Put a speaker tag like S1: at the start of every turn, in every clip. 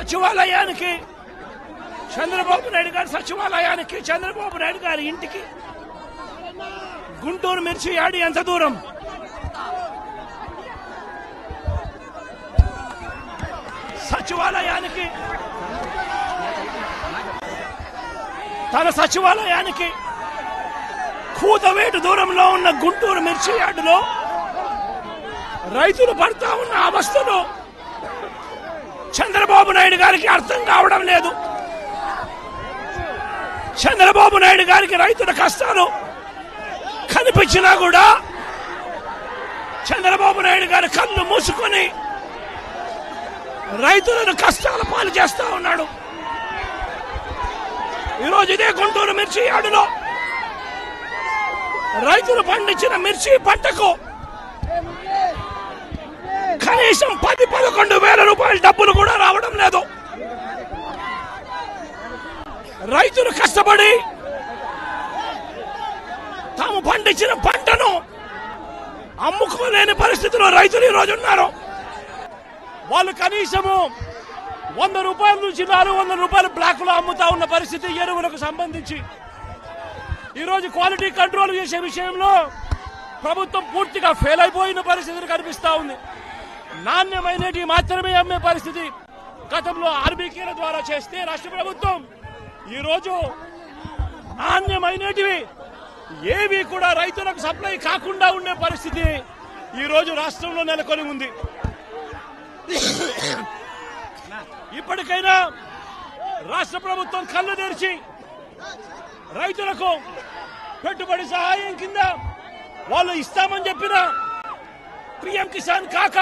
S1: సచివాలయానికి చంద్రబాబు నాయుడు గారి సచివాలయానికి చంద్రబాబు నాయుడు గారి ఇంటికి గుంటూరు మిర్చి యాడి ఎంత దూరం? సచివాలయానికి తన సచివాలయానికి కూతవేటు దూరంలో ఉన్న గుంటూరు మిర్చి యార్డులో రైతులు పడతా ఉన్న అవస్థలు చంద్రబాబు నాయుడు గారికి అర్థం కావడం లేదు. చంద్రబాబు నాయుడు గారికి రైతుల కష్టాలు కనిపించినా కూడా చంద్రబాబు నాయుడు గారి కళ్ళు మూసుకొని రైతులను కష్టాల పాలు చేస్తా ఉన్నాడు. ఈరోజు ఇదే గుంటూరు మిర్చి యార్డులో రైతులు పండించిన మిర్చి పంటకు కనీసం 10-11 వేల రూపాయల డబ్బులు కూడా రావడం లేదు. రైతులు కష్టపడి తాము పండించిన పంటను అమ్ముకోలేని పరిస్థితిలో రైతులు ఈరోజు ఉన్నారు. వాళ్ళు కనీసము 100 రూపాయల నుంచి 400 రూపాయలు బ్లాక్ లో అమ్ముతా ఉన్న పరిస్థితి ఎరువులకు సంబంధించి. ఈరోజు క్వాలిటీ కంట్రోల్ చేసే విషయంలో ప్రభుత్వం పూర్తిగా ఫెయిల్ అయిపోయిన పరిస్థితులు కనిపిస్తా ఉంది. నాణ్యమైనటి మాత్రమే అమ్మే పరిస్థితి గతంలో ఆర్బీకేల ద్వారా చేస్తే రాష్ట్ర ప్రభుత్వం ఈరోజు నాణ్యమైనటివి ఏవి కూడా రైతులకు సప్లై కాకుండా ఉండే పరిస్థితి ఈరోజు రాష్ట్రంలో నెలకొని ఉంది. ఇప్పటికైనా రాష్ట్ర ప్రభుత్వం కళ్ళు తెరిచి రైతులకు పెట్టుబడి సహాయం కింద వాళ్ళు ఇస్తామని చెప్పిన పీఎం కిసాన్ కాక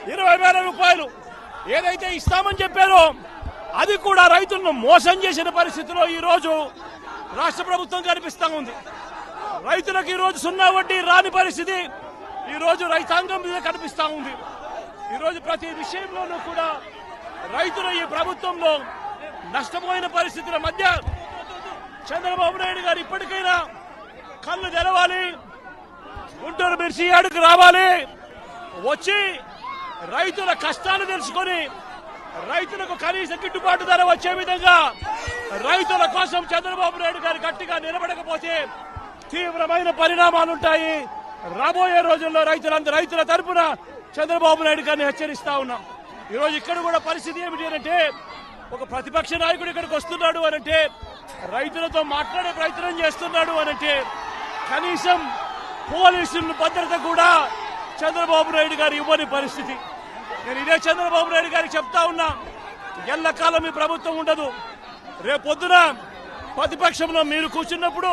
S1: 20,000 రూపాయలు ఏదైతే ఇస్తామని చెప్పారో అది కూడా రైతులను మోసం చేసిన పరిస్థితిలో ఈ రోజు రాష్ట్ర ప్రభుత్వం కనిపిస్తా ఉంది. రైతులకు ఈ రోజు 0 వడ్డీ రాని పరిస్థితి ఈ రోజు రైతాంగం మీద కనిపిస్తా ఉంది. ఈ రోజు ప్రతి విషయంలోనూ కూడా రైతులు ఈ ప్రభుత్వంలో నష్టపోయిన పరిస్థితుల మధ్య చంద్రబాబు నాయుడు గారు ఇప్పటికైనా కళ్ళు తెరవాలి, గుంటూరు మిర్చి యార్డుకు రావాలి, వచ్చి రైతుల కష్టాలు తెలుసుకొని రైతులకు కనీస గిట్టుబాటు ధర వచ్చే విధంగా రైతుల కోసం చంద్రబాబు నాయుడు గారు గట్టిగా నిలబడకపోతే తీవ్రమైన పరిణామాలుంటాయి. రాబోయే రోజుల్లో రైతుల తరపున చంద్రబాబు నాయుడు గారిని హెచ్చరిస్తా ఉన్నాం. ఈరోజు ఇక్కడ కూడా పరిస్థితి ఏమిటి అంటే ఒక ప్రతిపక్ష నాయకుడు ఇక్కడికి వస్తున్నాడు అనంటే రైతులతో మాట్లాడే ప్రయత్నం చేస్తున్నాడు అనంటే కనీసం పోలీసుల భద్రత కూడా చంద్రబాబు నాయుడు గారు ఇవ్వని పరిస్థితి. నేను ఇదే చంద్రబాబు నాయుడు గారికి చెప్తా ఉన్నా, ఎల్లకాలం ఈ ప్రభుత్వం ఉండదు. రేపొద్దున ప్రతిపక్షంలో మీరు కూర్చున్నప్పుడు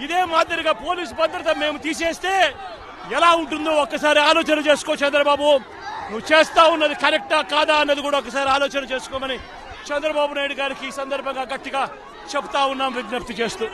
S1: ఇదే మాదిరిగా పోలీసు భద్రత మేము తీసేస్తే ఎలా ఉంటుందో ఒక్కసారి ఆలోచన చేసుకో చంద్రబాబు. నువ్వు చేస్తా ఉన్నది కరెక్టా కాదా అన్నది కూడా ఒకసారి ఆలోచన చేసుకోమని చంద్రబాబు నాయుడు గారికి ఈ సందర్భంగా గట్టిగా చెప్తా ఉన్నాం, విజ్ఞప్తి చేస్తూ.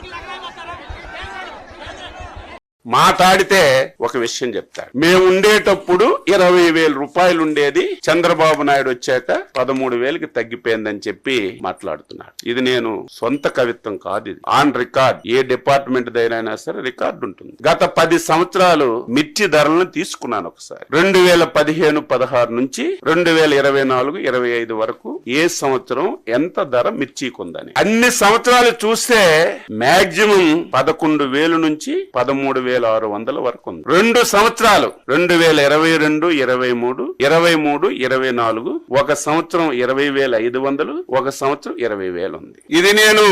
S2: మాట్లాడితే ఒక విషయం చెప్తాడు. మేము ఉండేటప్పుడు 20,000 రూపాయలు ఉండేది, చంద్రబాబు నాయుడు వచ్చాక 13,000కి తగ్గిపోయిందని చెప్పి మాట్లాడుతున్నాడు. ఇది నేను సొంత కవిత్వం కాదు, ఇది ఆన్ రికార్డ్. ఏ డిపార్ట్మెంట్ దగ్గరైనా సరే రికార్డు ఉంటుంది. గత 10 సంవత్సరాలు మిర్చి ధరలను తీసుకున్నాను ఒకసారి. 2015-16 నుంచి 2024-25 వరకు ఏ సంవత్సరం ఎంత ధర మిర్చికి ఉందని అన్ని సంవత్సరాలు చూస్తే మాక్సిమం 11,000 నుంచి 13,600 వరకు ఉంది. 2 సంవత్సరాలు 2022-23, 23-24 ఒక సంవత్సరం 20,500, ఒక సంవత్సరం 20,000 ఉంది. ఇది నేను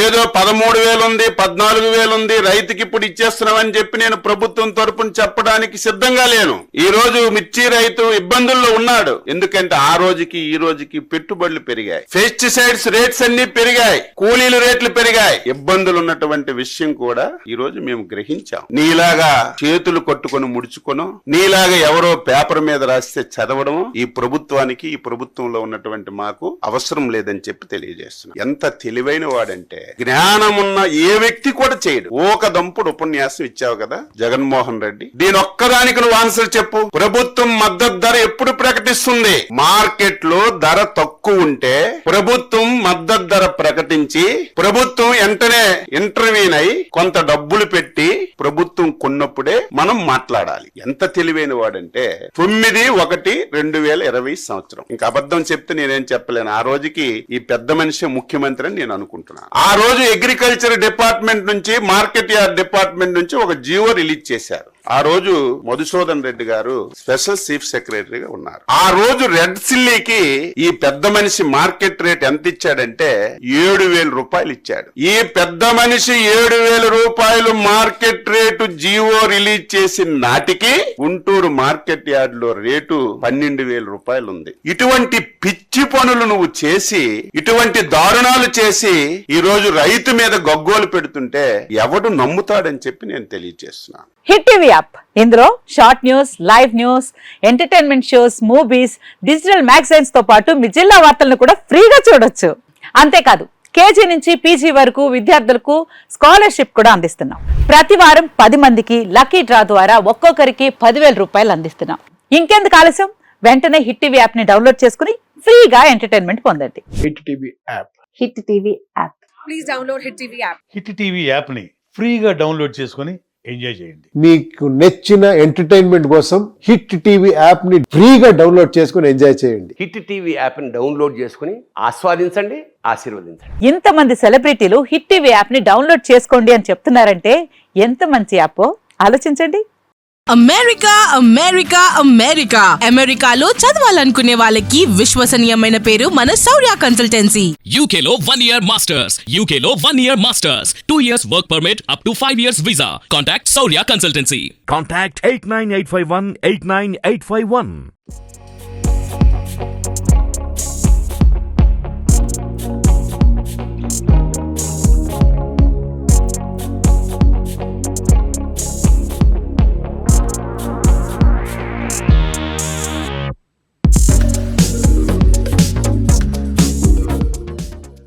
S2: ఏదో 13,000 ఉంది, 14,000 ఉంది, రైతుకి ఇప్పుడు ఇచ్చేస్తున్నామని చెప్పి నేను ప్రభుత్వం తరపున చెప్పడానికి సిద్ధంగా లేను. ఈ రోజు మిర్చి రైతు ఇబ్బందుల్లో ఉన్నాడు. ఎందుకంటే ఆ రోజుకి ఈ రోజుకి పెట్టుబడులు పెరిగాయి, పెస్టిసైడ్స్ రేట్స్ అన్ని పెరిగాయి, కూలీల రేట్లు పెరిగాయి. ఇబ్బందులు ఉన్నటువంటి విషయం కూడా ఈ రోజు మేము గ్రహించాం. నీలాగా చేతులు కొట్టుకొని ముడుచుకోను, నీలాగా ఎవరో పేపర్ మీద రాస్తే చదవడం ఈ ప్రభుత్వానికి, ఈ ప్రభుత్వంలో ఉన్నటువంటి మాకు అవసరం లేదని చెప్పి తెలియజేస్తున్నాం. ఎంత తెలివైన వాడంటే జ్ఞానమున్న ఏ వ్యక్తి కూడా చేయడు. ఒక దంపుడు ఉపన్యాసం ఇచ్చావు కదా జగన్మోహన్ రెడ్డి, దీని ఒక్కదానికి నువ్వు ఆన్సర్ చెప్పు. ప్రభుత్వం మద్దతు ధర ఎప్పుడు ప్రకటిస్తుంది? మార్కెట్ లో ధర తక్కువ ఉంటే ప్రభుత్వం మద్దతు ధర ప్రకటించి ప్రభుత్వం వెంటనే ఇంటర్వ్యూన్ అయి కొంత డబ్బులు పెట్టి ప్రభుత్వం ప్రభుత్వం కొన్నప్పుడే మనం మాట్లాడాలి. ఎంత తెలివైన వాడంటే 9/1/2020 సంవత్సరం. ఇంకా అబద్ధం చెప్తే నేనేం చెప్పలేను. ఆ రోజుకి ఈ పెద్ద మనిషి ముఖ్యమంత్రి అని నేను అనుకుంటున్నాను. ఆ రోజు అగ్రికల్చర్ డిపార్ట్మెంట్ నుంచి, మార్కెట్ యార్డ్ డిపార్ట్మెంట్ నుంచి ఒక జీవో రిలీజ్ చేశారు. ఆ రోజు మధుసూదన్ రెడ్డి గారు స్పెషల్ చీఫ్ సెక్రటరీగా ఉన్నారు. ఆ రోజు రెడ్ సిల్లీకి ఈ పెద్ద మనిషి మార్కెట్ రేట్ ఎంత ఇచ్చాడంటే 7,000 రూపాయలు ఇచ్చాడు. ఈ పెద్ద మనిషి 7,000 రూపాయలు మార్కెట్ రేటు జీవో రిలీజ్ చేసిన నాటికి గుంటూరు మార్కెట్ యార్డ్ లో రేటు 12,000 రూపాయలు ఉంది. ఇటువంటి పిచ్చి పనులు నువ్వు చేసి, ఇటువంటి దారుణాలు చేసి ఈ రోజు రైతు మీద గగ్గోలు పెడుతుంటే ఎవడు నమ్ముతాడని చెప్పి నేను తెలియజేస్తున్నాను.
S3: హిట్ టీవీ యాప్, ఇందులో short news, live news, entertainment shows, movies, digital magazines తో పాటు మీ జిల్లా వార్తలను కూడా ఫ్రీగా చూడొచ్చు. అంతేకాదు కేజీ నుంచి పీజీ వరకు విద్యార్థులకు స్కాలర్షిప్ కూడా అందిస్తున్నాం. ప్రతి వారం 10 మందికి లక్కీ డ్రా ద్వారా ఒక్కొక్కరికి 10,000 రూపాయలు అందిస్తున్నాం. ఇంకెందుకు ఆలస్యం, వెంటనే హిట్ టీవీ యాప్ ని డౌన్లోడ్ చేసుకుని ఫ్రీగా ఎంటర్టైన్మెంట్ పొందండి.
S4: Hit TV app.
S3: Hit TV app.
S5: Please download hit TV app.
S6: Hit TV యాప్ని ఫ్రీగా డౌన్లోడ్ చేసుకొని ఎంజాయ్ చేయండి.
S4: మీకు నచ్చిన ఎంటర్టైన్మెంట్ కోసం హిట్ టీవీ యాప్ ని ఫ్రీగా డౌన్లోడ్ చేసుకుని ఎంజాయ్ చేయండి.
S7: హిట్ టీవీ యాప్ని డౌన్లోడ్ చేసుకుని ఆస్వాదించండి, ఆశీర్వదించండి.
S3: ఇంతమంది సెలబ్రిటీలు హిట్ టీవీ యాప్ ని డౌన్లోడ్ చేసుకోండి అని చెప్తున్నారంటే ఎంత మంచి యాప్ ఆలోచించండి.
S5: అమెరికా అమెరికా అమెరికా అమెరికాలో చదవాలనుకునే వాళ్ళకి విశ్వసనీయమైన పేరు మన శౌర్య కన్సల్టెన్సీ.
S8: UK లో 1 year masters. UK లో 1 year masters. 2 years work permit up to 5 years visa. Contact Saurya Consultancy.
S9: Contact 89851 89851.